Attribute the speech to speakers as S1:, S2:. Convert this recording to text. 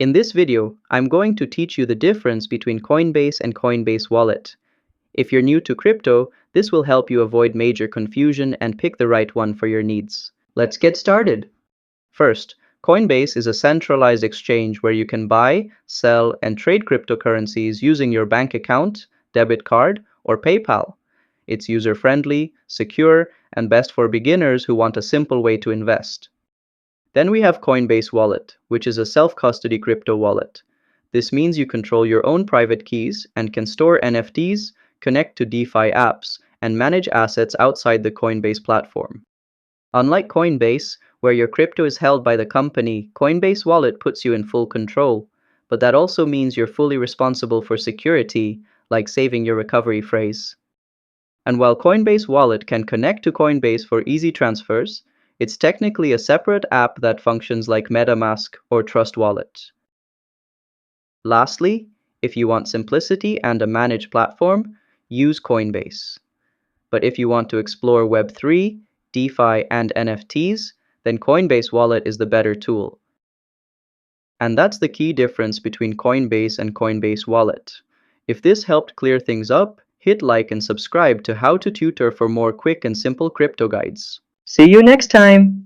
S1: In this video, I'm going to teach you the difference between Coinbase and Coinbase Wallet. If you're new to crypto, this will help you avoid major confusion and pick the right one for your needs. Let's get started. First, Coinbase is a centralized exchange where you can buy, sell, and trade cryptocurrencies using your bank account, debit card, or PayPal. It's user-friendly, secure, and best for beginners who want a simple way to invest. Then we have Coinbase Wallet, which is a self-custody crypto wallet. This means you control your own private keys and can store NFTs, connect to DeFi apps, and manage assets outside the Coinbase platform. Unlike Coinbase, where your crypto is held by the company, Coinbase Wallet puts you in full control. But that also means you're fully responsible for security, like saving your recovery phrase. And while Coinbase Wallet can connect to Coinbase for easy transfers, it's technically a separate app that functions like MetaMask or Trust Wallet. Lastly, if you want simplicity and a managed platform, use Coinbase. But if you want to explore Web3, DeFi, and NFTs, then Coinbase Wallet is the better tool. And that's the key difference between Coinbase and Coinbase Wallet. If this helped clear things up, hit like and subscribe to How to Tutor for more quick and simple crypto guides. See you next time!